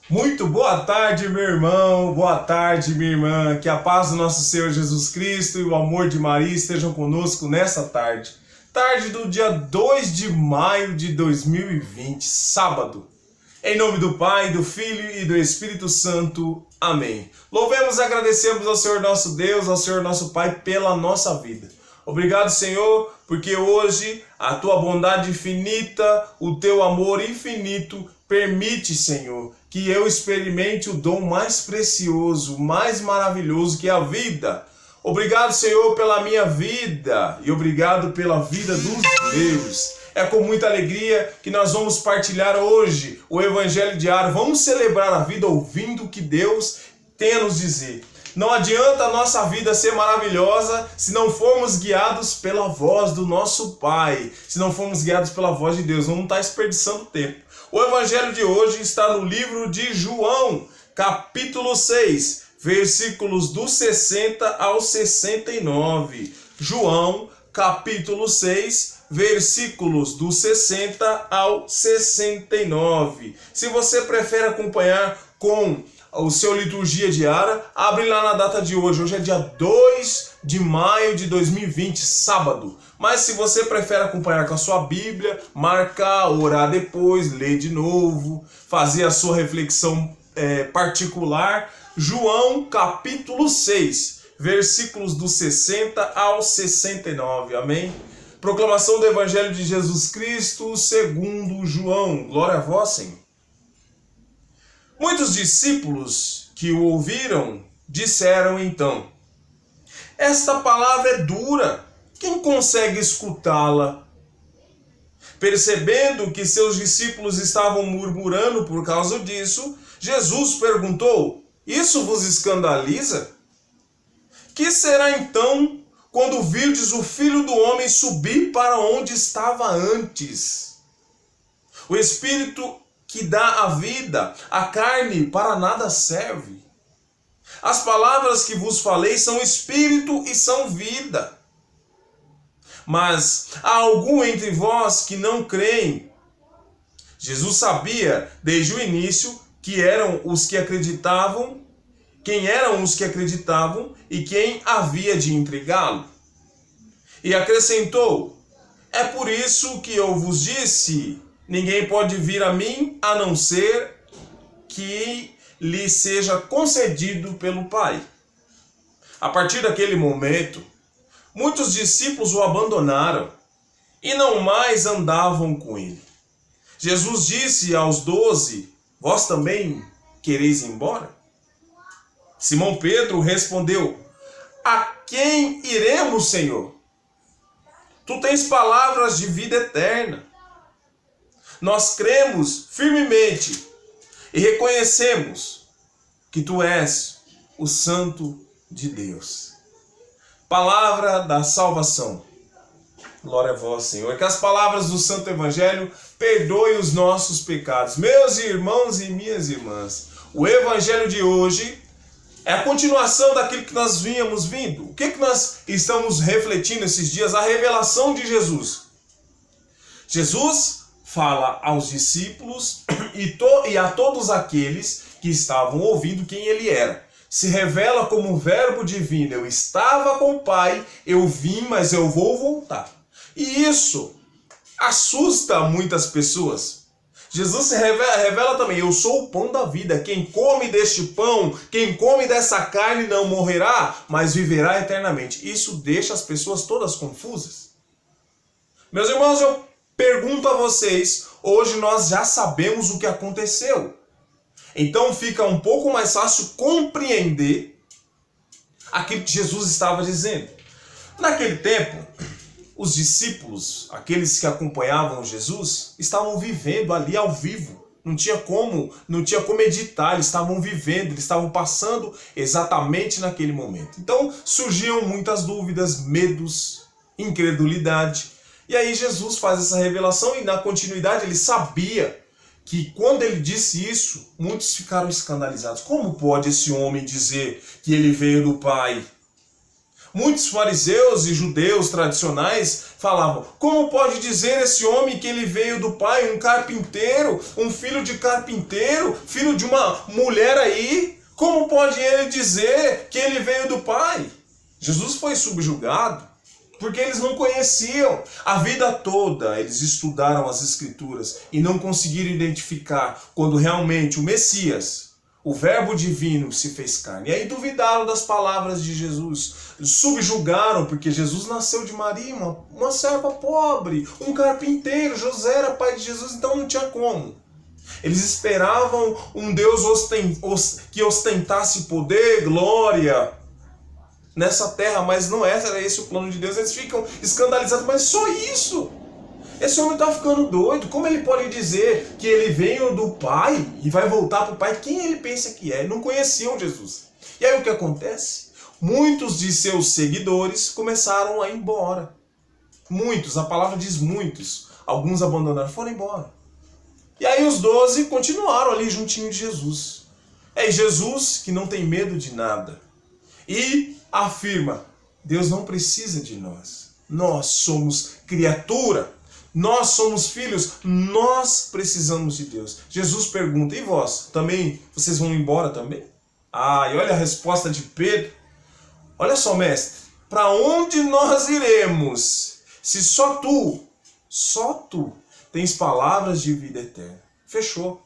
Muito boa tarde, meu irmão, boa tarde, minha irmã. Que a paz do nosso Senhor Jesus Cristo e o amor de Maria estejam conosco nessa tarde. Tarde do dia 2 de maio de 2020, sábado. Em nome do Pai, do Filho e do Espírito Santo. Amém. Louvemos e agradecemos ao Senhor nosso Deus, ao Senhor nosso Pai, pela nossa vida. Obrigado, Senhor, porque hoje a tua bondade infinita, o teu amor infinito, permite, Senhor, que eu experimente o dom mais precioso, mais maravilhoso que é a vida. Obrigado, Senhor, pela minha vida e obrigado pela vida dos meus. É com muita alegria que nós vamos partilhar hoje o Evangelho diário. Vamos celebrar a vida ouvindo o que Deus tem a nos dizer. Não adianta a nossa vida ser maravilhosa se não formos guiados pela voz do nosso Pai, se não formos guiados pela voz de Deus. Vamos estar desperdiçando tempo. O Evangelho de hoje está no livro de João, capítulo 6, versículos do 60 ao 69. João, capítulo 6, versículos do 60 ao 69. Se você prefere acompanhar com o seu liturgia diária, abre lá na data de hoje. Hoje é dia 2 de maio de 2020, sábado. Mas se você prefere acompanhar com a sua Bíblia, marcar, orar depois, ler de novo, fazer a sua reflexão particular, João capítulo 6, versículos do 60 ao 69, amém? Proclamação do Evangelho de Jesus Cristo segundo João. Glória a vós, Senhor. Muitos discípulos que o ouviram disseram então: esta palavra é dura, quem consegue escutá-la? Percebendo que seus discípulos estavam murmurando por causa disso, Jesus perguntou: isso vos escandaliza? Que será então quando virdes o Filho do Homem subir para onde estava antes? O Espírito que dá a vida, a carne para nada serve. As palavras que vos falei são espírito e são vida. Mas há algum entre vós que não creem. Jesus sabia desde o início que eram os que acreditavam, quem eram os que acreditavam e quem havia de entregá-lo. E acrescentou: é por isso que eu vos disse, ninguém pode vir a mim a não ser que lhe seja concedido pelo Pai. A partir daquele momento, muitos discípulos o abandonaram e não mais andavam com ele. Jesus disse aos 12: vós também quereis ir embora? Simão Pedro respondeu: a quem iremos, Senhor? Tu tens palavras de vida eterna. Nós cremos firmemente e reconhecemos que tu és o Santo de Deus. Palavra da salvação. Glória a vós, Senhor. Que as palavras do Santo Evangelho perdoem os nossos pecados. Meus irmãos e minhas irmãs, o Evangelho de hoje é a continuação daquilo que nós vínhamos vindo. O que nós estamos refletindo esses dias? A revelação de Jesus. Jesus fala aos discípulos e a todos aqueles que estavam ouvindo quem ele era. Se revela como um verbo divino. Eu estava com o Pai, eu vim, mas eu vou voltar. E isso assusta muitas pessoas. Jesus se revela também: eu sou o pão da vida. Quem come deste pão, quem come dessa carne não morrerá, mas viverá eternamente. Isso deixa as pessoas todas confusas. Meus irmãos, eu pergunto a vocês, hoje nós já sabemos o que aconteceu. Então fica um pouco mais fácil compreender aquilo que Jesus estava dizendo. Naquele tempo, os discípulos, aqueles que acompanhavam Jesus, estavam vivendo ali ao vivo. Não tinha como editar, eles estavam vivendo, eles estavam passando exatamente naquele momento. Então surgiam muitas dúvidas, medos, incredulidade. E aí Jesus faz essa revelação e na continuidade ele sabia que quando ele disse isso, muitos ficaram escandalizados. Como pode esse homem dizer que ele veio do Pai? Muitos fariseus e judeus tradicionais falavam: como pode dizer esse homem que ele veio do pai, um carpinteiro, um filho de carpinteiro, filho de uma mulher aí? Como pode ele dizer que ele veio do pai? Jesus foi subjugado porque eles não conheciam. A vida toda eles estudaram as Escrituras e não conseguiram identificar quando realmente o Messias, o Verbo divino, se fez carne. E aí duvidaram das palavras de Jesus. Subjugaram, porque Jesus nasceu de Maria, uma serva pobre, um carpinteiro. José era pai de Jesus, então não tinha como. Eles esperavam um Deus que ostentasse poder, glória nessa terra, mas não era esse o plano de Deus. Eles ficam escandalizados, mas só isso? Esse homem está ficando doido. Como ele pode dizer que ele veio do Pai e vai voltar para o Pai? Quem ele pensa que é? Não conheciam Jesus. E aí o que acontece? Muitos de seus seguidores começaram a ir embora. Muitos, a palavra diz muitos. Alguns abandonaram, foram embora. E aí os 12 continuaram ali juntinho de Jesus. É Jesus que não tem medo de nada. E afirma: Deus não precisa de nós. Nós somos criatura. Nós somos filhos. Nós precisamos de Deus. Jesus pergunta: e vós? Também? Vocês vão embora também? Ah, e olha a resposta de Pedro. Olha só, mestre. Para onde nós iremos? Se só tu tens palavras de vida eterna. Fechou.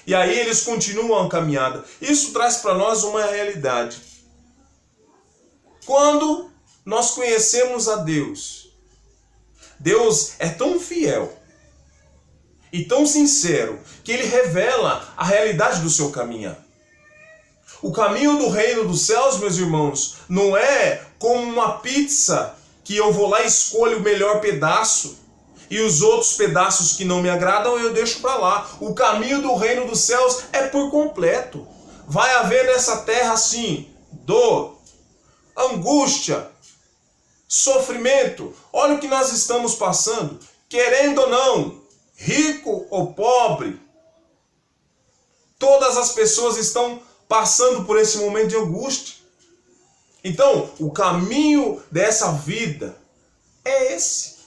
E aí eles continuam a caminhada. Isso traz para nós uma realidade. Quando nós conhecemos a Deus, Deus é tão fiel e tão sincero que Ele revela a realidade do seu caminhar. O caminho do reino dos céus, meus irmãos, não é como uma pizza que eu vou lá e escolho o melhor pedaço e os outros pedaços que não me agradam eu deixo para lá. O caminho do reino dos céus é por completo. Vai haver nessa terra assim dor, angústia, sofrimento. Olha o que nós estamos passando, querendo ou não, rico ou pobre, todas as pessoas estão passando por esse momento de angústia. Então, o caminho dessa vida é esse.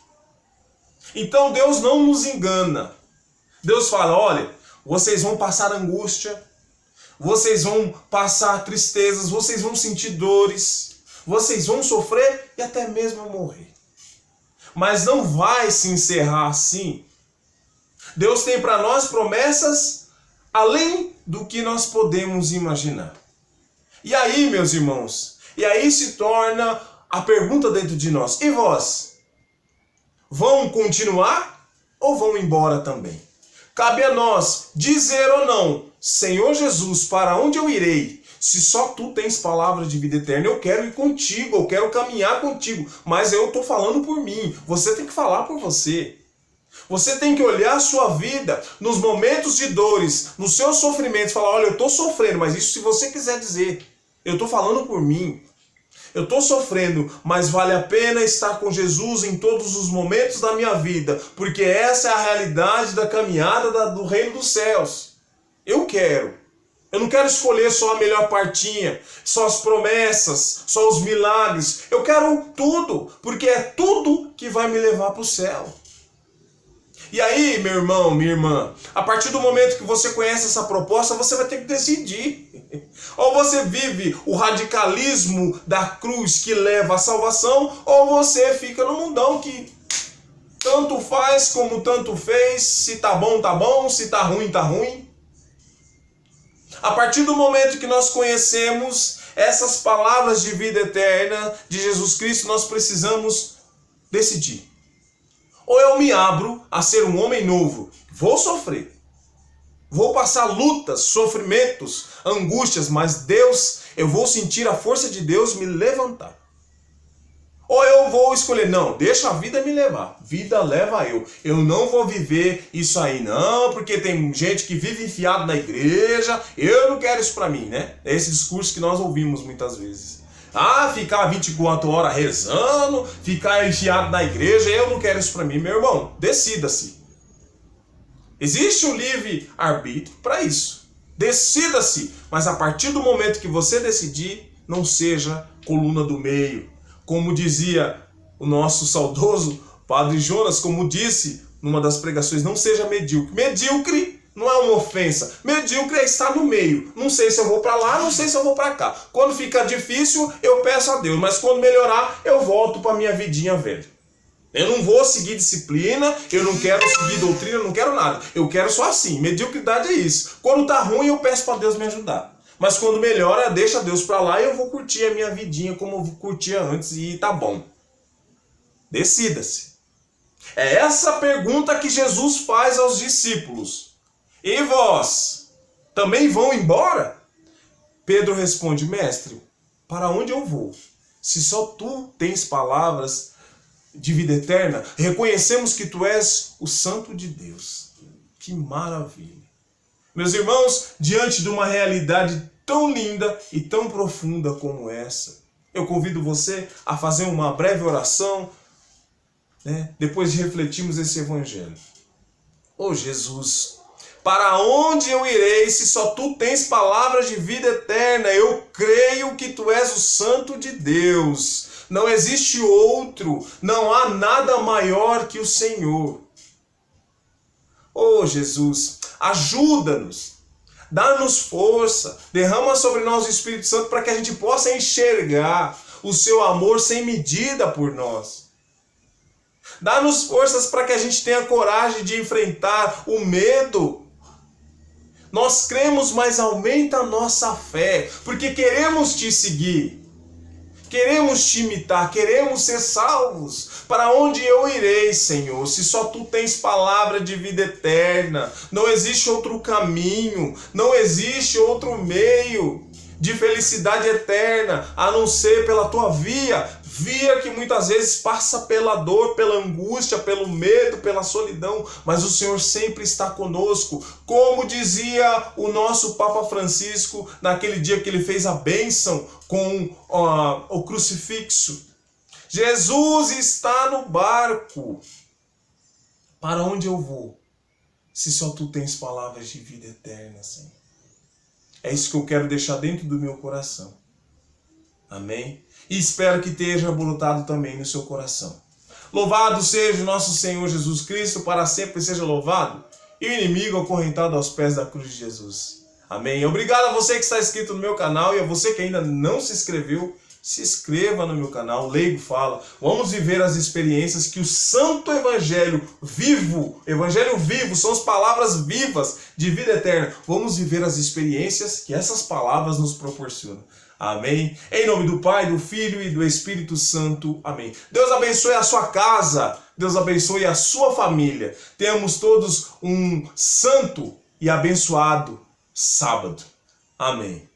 Então, Deus não nos engana. Deus fala: olha, vocês vão passar angústia, vocês vão passar tristezas, vocês vão sentir dores, vocês vão sofrer e até mesmo morrer. Mas não vai se encerrar assim. Deus tem para nós promessas além do que nós podemos imaginar. E aí, meus irmãos, e aí se torna a pergunta dentro de nós: e vós? Vão continuar ou vão embora também? Cabe a nós dizer ou não: Senhor Jesus, para onde eu irei? Se só tu tens palavra de vida eterna, eu quero ir contigo, eu quero caminhar contigo. Mas eu estou falando por mim, você tem que falar por você. Você tem que olhar a sua vida nos momentos de dores, nos seus sofrimentos, falar: olha, eu estou sofrendo, mas isso se você quiser dizer. Eu estou falando por mim. Eu estou sofrendo, mas vale a pena estar com Jesus em todos os momentos da minha vida, porque essa é a realidade da caminhada do reino dos céus. Eu não quero escolher só a melhor partinha, só as promessas, só os milagres. Eu quero tudo, porque é tudo que vai me levar para o céu. E aí, meu irmão, minha irmã, a partir do momento que você conhece essa proposta, você vai ter que decidir. Ou você vive o radicalismo da cruz que leva à salvação, ou você fica no mundão que tanto faz como tanto fez, se tá bom, se tá ruim. A partir do momento que nós conhecemos essas palavras de vida eterna de Jesus Cristo, nós precisamos decidir. Ou eu me abro a ser um homem novo, vou sofrer, vou passar lutas, sofrimentos, angústias, mas eu vou sentir a força de Deus me levantar. Ou eu vou escolher: não, deixa a vida me levar, vida leva eu. Eu não vou viver isso aí não, porque tem gente que vive enfiado na igreja, eu não quero isso pra mim, né? É esse discurso que nós ouvimos muitas vezes. Ah, ficar 24 horas rezando, ficar enfiado na igreja, eu não quero isso pra mim. Meu irmão, decida-se. Existe um livre-arbítrio para isso. Decida-se, mas a partir do momento que você decidir, não seja coluna do meio. Como dizia o nosso saudoso Padre Jonas, como disse numa das pregações, não seja medíocre. Medíocre não é uma ofensa. Medíocre é estar no meio. Não sei se eu vou para lá, não sei se eu vou para cá. Quando fica difícil, eu peço a Deus. Mas quando melhorar, eu volto para minha vidinha velha. Eu não vou seguir disciplina, eu não quero seguir doutrina, eu não quero nada. Eu quero só assim. Mediocridade é isso. Quando tá ruim, eu peço para Deus me ajudar. Mas quando melhora, deixa Deus para lá e eu vou curtir a minha vidinha como eu curtia antes e tá bom. Decida-se. É essa pergunta que Jesus faz aos discípulos. E vós, também vão embora? Pedro responde, mestre, para onde eu vou? Se só tu tens palavras de vida eterna, reconhecemos que tu és o Santo de Deus. Que maravilha. Meus irmãos, diante de uma realidade tão linda e tão profunda como essa, eu convido você a fazer uma breve oração, depois de refletirmos esse evangelho. Ô Jesus, para onde eu irei se só tu tens palavras de vida eterna? Eu creio que tu és o Santo de Deus. Não existe outro, não há nada maior que o Senhor. Ô Jesus, ajuda-nos, dá-nos força, derrama sobre nós o Espírito Santo para que a gente possa enxergar o seu amor sem medida por nós. Dá-nos forças para que a gente tenha coragem de enfrentar o medo. Nós cremos, mas aumenta a nossa fé, porque queremos te seguir. Queremos te imitar, queremos ser salvos. Para onde eu irei, Senhor, se só tu tens palavra de vida eterna? Não existe outro caminho, não existe outro meio de felicidade eterna, a não ser pela tua via que muitas vezes passa pela dor, pela angústia, pelo medo, pela solidão, mas o Senhor sempre está conosco, como dizia o nosso Papa Francisco naquele dia que ele fez a bênção com o crucifixo. Jesus está no barco. Para onde eu vou, se só tu tens palavras de vida eterna, Senhor? É isso que eu quero deixar dentro do meu coração. Amém? E espero que esteja brotado também no seu coração. Louvado seja o nosso Senhor Jesus Cristo, para sempre seja louvado, e o inimigo acorrentado aos pés da cruz de Jesus. Amém? Obrigado a você que está inscrito no meu canal e a você que ainda não se inscreveu, se inscreva no meu canal, Leigo Fala. Vamos viver as experiências que o Santo Evangelho vivo, são as palavras vivas de vida eterna. Vamos viver as experiências que essas palavras nos proporcionam. Amém? Em nome do Pai, do Filho e do Espírito Santo. Amém. Deus abençoe a sua casa. Deus abençoe a sua família. Tenhamos todos um santo e abençoado sábado. Amém.